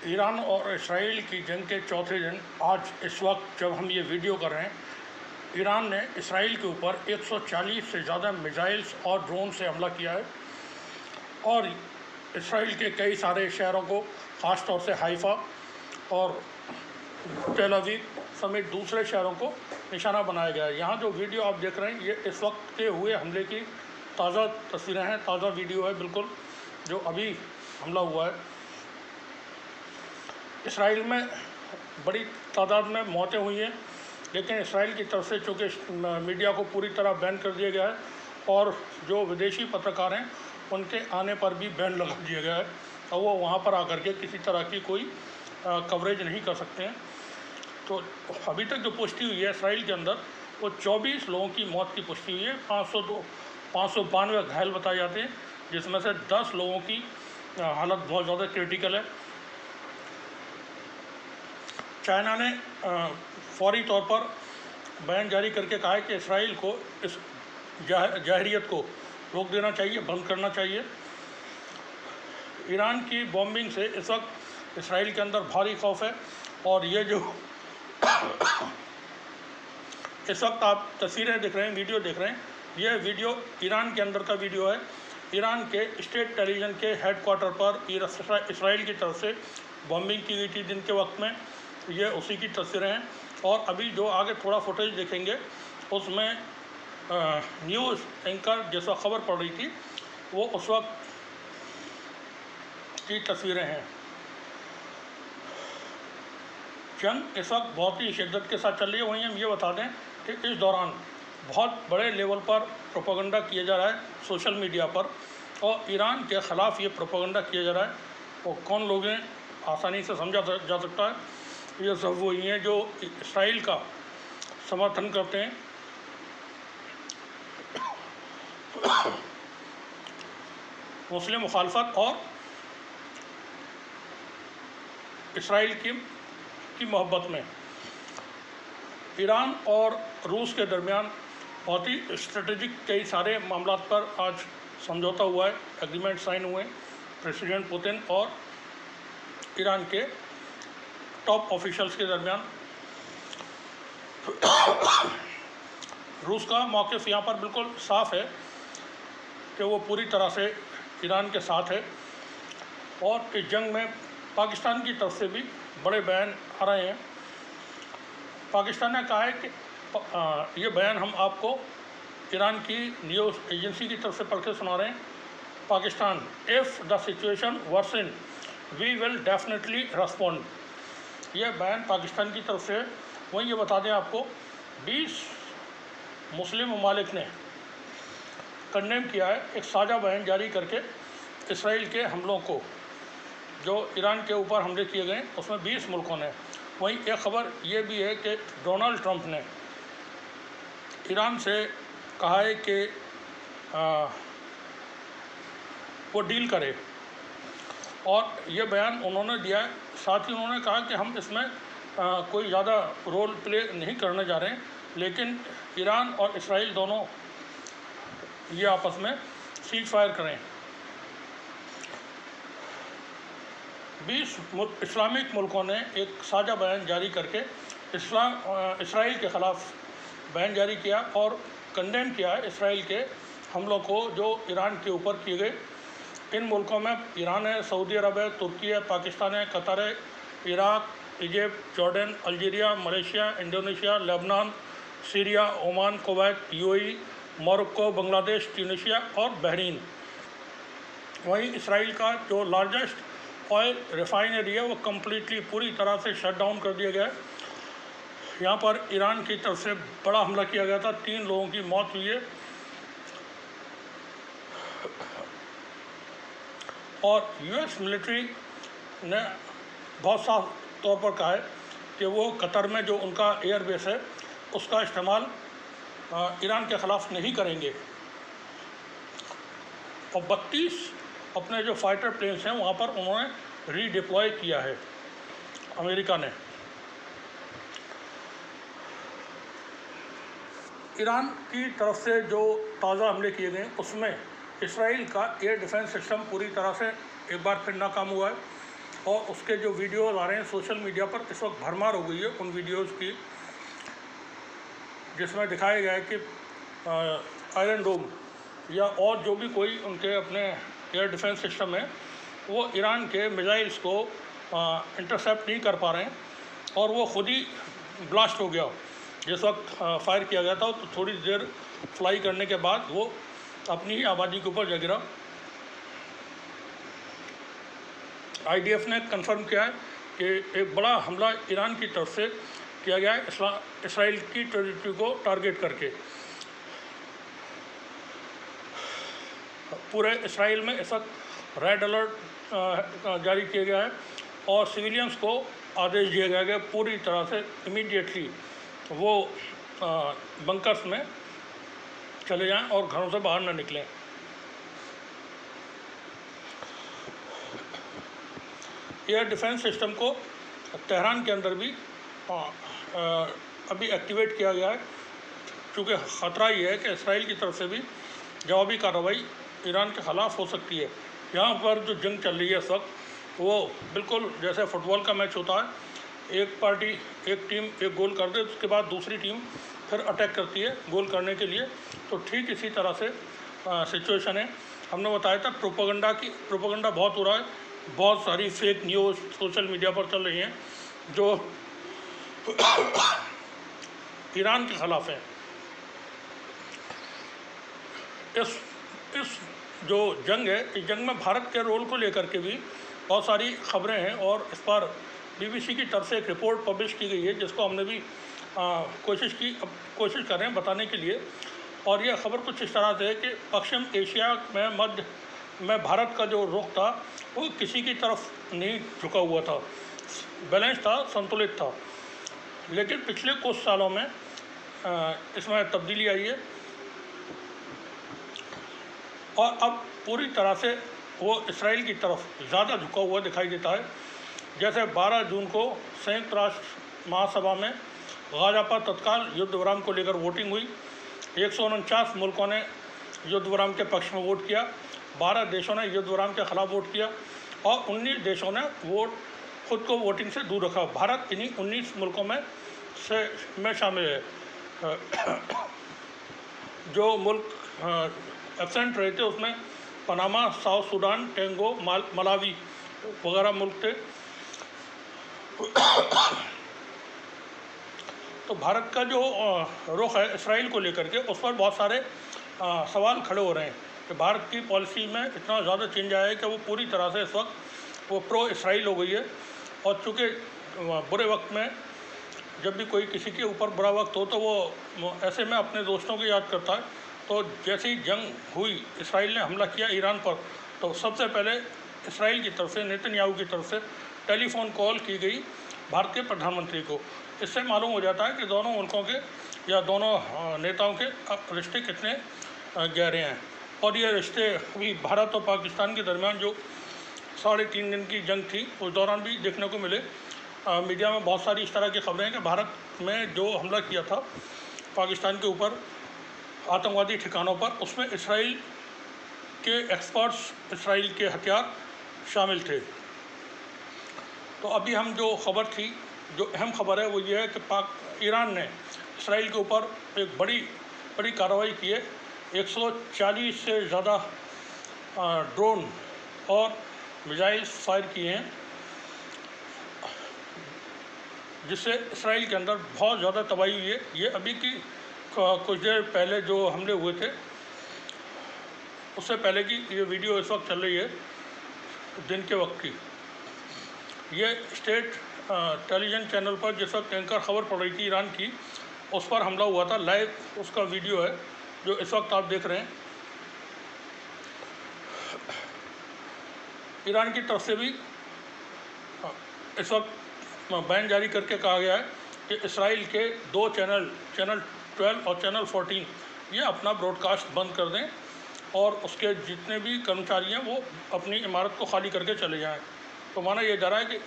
Iran और Israel की जंग के चौथे दिन आज इस वक्त जब हम ये वीडियो कर रहे हैं, ईरान ने इसराइल के ऊपर 140 से ज़्यादा मिसाइल्स और ड्रोन से हमला किया है और इसराइल के कई सारे शहरों को, ख़ास तौर से हाइफा और तेल अवीव समेत दूसरे शहरों को निशाना बनाया गया है। यहाँ जो वीडियो आप देख रहे हैं ये इस वक्त के हुए हमले की ताज़ा तस्वीरें हैं, ताज़ा वीडियो है बिल्कुल, जो अभी हमला हुआ है। इसराइल में बड़ी तादाद में मौतें हुई हैं, लेकिन इसराइल की तरफ से चूँकि मीडिया को पूरी तरह बैन कर दिया गया है और जो विदेशी पत्रकार हैं उनके आने पर भी बैन लगा दिया गया है और वो वहाँ पर आकर के किसी तरह की कोई कवरेज नहीं कर सकते हैं। तो अभी तक जो पुष्टि हुई है इसराइल के अंदर वो 24 लोगों की मौत की पुष्टि हुई है। 592 घायल बताए जाते हैं, जिसमें से 10 लोगों की हालत बहुत ज़्यादा क्रिटिकल है। चाइना ने फौरी तौर पर बयान जारी करके कहा है कि इसराइल को इस जाहिरियत को रोक देना चाहिए, बंद करना चाहिए। ईरान की बॉम्बिंग से इस वक्त इसराइल के अंदर भारी खौफ है और ये जो इस वक्त आप तस्वीरें देख रहे हैं, वीडियो देख रहे हैं, यह वीडियो ईरान के अंदर का वीडियो है। ईरान के स्टेट टेलीविज़न के हेडक्वार्टर पर इसराइल की तरफ से बॉम्बिंग की गई थी दिन के वक्त में, ये उसी की तस्वीरें हैं। और अभी जो आगे थोड़ा फुटेज देखेंगे उसमें न्यूज़ एंकर जैसा खबर पड़ रही थी वो उस वक्त की तस्वीरें हैं। जंग इस वक्त बहुत ही शिद्दत के साथ चल रही है। वहीं हम ये बता दें कि इस दौरान बहुत बड़े लेवल पर प्रोपेगेंडा किया जा रहा है सोशल मीडिया पर और ईरान के ख़िलाफ़ ये प्रोपेगेंडा किया जा रहा है। वो कौन लोग हैं आसानी से समझा जा सकता है, ये सब वही हैं जो इसराइल का समर्थन करते हैं। मुस्लिम मुखालफत और इसराइल की मोहब्बत में। ईरान और रूस के दरमियान बहुत ही स्ट्रेटेजिक कई सारे मामलों पर आज समझौता हुआ है, एग्रीमेंट साइन हुए प्रेसिडेंट पुतिन और ईरान के टॉप ऑफिशियल्स के दरमियान। रूस का मौक़िफ़ यहाँ पर बिल्कुल साफ़ है कि वो पूरी तरह से ईरान के साथ है और इस जंग में पाकिस्तान की तरफ से भी बड़े बयान आ रहे हैं। पाकिस्तान ने कहा है कि ये बयान हम आपको ईरान की न्यूज़ एजेंसी की तरफ से पढ़ के सुना रहे हैं। Pakistan, if the situation worsen we will definitely respond, यह बयान पाकिस्तान की तरफ से है। वहीं ये बता दें आपको 20 मुस्लिम ममालिक ने कंडेम किया है, एक साझा बयान जारी करके इसराइल के हमलों को, जो ईरान के ऊपर हमले किए गए उसमें 20 मुल्कों ने। वहीं एक ख़बर ये भी है कि डोनाल्ड ट्रंप ने ईरान से कहा है कि वो डील करे और ये बयान उन्होंने दिया है। साथ ही उन्होंने कहा कि हम इसमें कोई ज़्यादा रोल प्ले नहीं करने जा रहे हैं, लेकिन ईरान और इसराइल दोनों ये आपस में सीज फायर करें। 20 इस्लामिक मुल्कों ने एक साझा बयान जारी करके इसराइल के ख़िलाफ़ बयान जारी किया और कंडेम किया है इसराइल के हमलों को जो ईरान के ऊपर किए गए। इन मुल्कों में ईरान है, सऊदी अरब है, तुर्की है, पाकिस्तान है, कतर है, Iraq, Egypt, Jordan, Algeria, Malaysia, Indonesia, Lebanon, Syria, Oman, Kuwait, UAE, Morocco, Bangladesh, Tunisia और बहरीन। वहीं इसराइल का जो लार्जेस्ट ऑयल रिफाइनरी है वो कम्प्लीटली पूरी तरह से शट डाउन कर दिया गया है। यहाँ पर ईरान की तरफ से बड़ा हमला किया गया था, 3 लोगों की मौत हुई है और यूएस मिलिट्री ने बहुत साफ तौर पर कहा है कि वो कतर में जो उनका एयर बेस है उसका इस्तेमाल ईरान के ख़िलाफ़ नहीं करेंगे और 32 अपने जो फाइटर प्लेन्स हैं वहाँ पर उन्होंने रीडिप्लॉय किया है अमेरिका ने। ईरान की तरफ से जो ताज़ा हमले किए गए उसमें इसराइल का एयर डिफेंस सिस्टम पूरी तरह से एक बार फिर नाकाम हुआ है और उसके जो वीडियोज़ आ रहे हैं सोशल मीडिया पर इस वक्त भरमार हो गई है उन वीडियोज़ की, जिसमें दिखाया गया है कि आयरन डोम या और जो भी कोई उनके अपने एयर डिफेंस सिस्टम है वो ईरान के मिसाइल्स को इंटरसेप्ट नहीं कर पा रहे हैं और वो खुद ही ब्लास्ट हो गया। जिस वक्त फायर किया गया था तो थोड़ी देर फ्लाई करने के बाद वो अपनी ही आबादी के ऊपर जा गिरा। IDF ने कंफर्म किया है कि एक बड़ा हमला ईरान की तरफ से किया गया है इसराइल की टेरिटरी को टारगेट करके। पूरे इसराइल में इस वक्त रेड अलर्ट जारी किया गया है और सिविलियंस को आदेश दिया गया है पूरी तरह से इमीडिएटली वो बंकर्स में चले जाएं और घरों से बाहर न निकलें। एयर डिफेंस सिस्टम को तेहरान के अंदर भी अभी एक्टिवेट किया गया है, क्योंकि ख़तरा ये है कि इसराइल की तरफ से भी जवाबी कार्रवाई ईरान के ख़िलाफ़ हो सकती है। यहाँ पर जो जंग चल रही है इस वक्त वो बिल्कुल जैसे फ़ुटबॉल का मैच होता है, एक पार्टी एक टीम एक गोल कर दे उसके बाद दूसरी टीम फिर अटैक करती है गोल करने के लिए, तो ठीक इसी तरह से सिचुएशन है। हमने बताया था प्रोपेगेंडा बहुत हो रहा है, बहुत सारी फेक न्यूज़ सोशल मीडिया पर चल रही हैं जो ईरान के ख़िलाफ़ हैं। इस जो जंग है इस जंग में भारत के रोल को लेकर के भी बहुत सारी खबरें हैं और इस पर BBC की तरफ से एक रिपोर्ट पब्लिश की गई है जिसको हमने भी कोशिश कर रहे हैं बताने के लिए। और यह खबर कुछ इस तरह से है कि पश्चिम एशिया में मध्य में भारत का जो रुख था वो किसी की तरफ नहीं झुका हुआ था, बैलेंस था, संतुलित था। लेकिन पिछले कुछ सालों में इसमें तब्दीली आई है और अब पूरी तरह से वो इसराइल की तरफ ज़्यादा झुका हुआ दिखाई देता है। जैसे 12 जून को संयुक्त राष्ट्र महासभा में गाज़ा पर तत्काल युद्ध विराम को लेकर वोटिंग हुई। 149 मुल्कों ने युद्ध विराम के पक्ष में वोट किया, 12 देशों ने युद्ध विराम के खिलाफ वोट किया और 19 देशों ने खुद को वोटिंग से दूर रखा। भारत इन्हीं 19 मुल्कों में शामिल है। जो मुल्क एब्सेंट रहे थे उसमें पनामा, साउथ सूडान, टोंगो, मलावी वगैरह मुल्क थे। तो भारत का जो रुख है इसराइल को लेकर के उस पर बहुत सारे सवाल खड़े हो रहे हैं कि भारत की पॉलिसी में इतना ज़्यादा चेंज आया है कि वो पूरी तरह से इस वक्त वो प्रो इसराइल हो गई है। और चूँकि बुरे वक्त में जब भी कोई किसी के ऊपर बुरा वक्त हो तो वो ऐसे में अपने दोस्तों को याद करता है। तो जैसे ही जंग हुई, इसराइल ने हमला किया ईरान पर, तो सबसे पहले इसराइल की तरफ से, नेतन्याहू की तरफ से टेलीफोन कॉल की गई भारतीय प्रधानमंत्री को। इससे मालूम हो जाता है कि दोनों मुल्कों के या दोनों नेताओं के रिश्ते कितने गहरे हैं। और ये रिश्ते अभी भारत और पाकिस्तान के दरमियान जो 3.5 दिन की जंग थी उस दौरान भी देखने को मिले। मीडिया में बहुत सारी इस तरह की खबरें हैं कि भारत में जो हमला किया था पाकिस्तान के ऊपर आतंकवादी ठिकानों पर, उसमें इसराइल के एक्सपर्ट्स, इसराइल के हथियार शामिल थे। तो अभी हम जो खबर थी, जो अहम खबर है वो ये है कि ईरान ने इसराइल के ऊपर एक बड़ी कार्रवाई की है। 140 से ज़्यादा ड्रोन और मिसाइल्स फायर किए हैं, जिससे इसराइल के अंदर बहुत ज़्यादा तबाही हुई है। ये अभी की कुछ देर पहले जो हमले हुए थे उससे पहले की ये वीडियो इस वक्त चल रही है, दिन के वक्त की। ये स्टेट टेलीविज़न चैनल पर जिस वक्त एंकर खबर पड़ रही थी ईरान की, उस पर हमला हुआ था, लाइव उसका वीडियो है जो इस वक्त आप देख रहे हैं। ईरान की तरफ से भी इस वक्त बैन जारी करके कहा गया है कि इसराइल के 2 चैनल 12 और चैनल 14 ये अपना ब्रॉडकास्ट बंद कर दें और उसके जितने भी कर्मचारी हैं वो अपनी इमारत को खाली करके चले जाएं। तो माना ये जा रहा है कि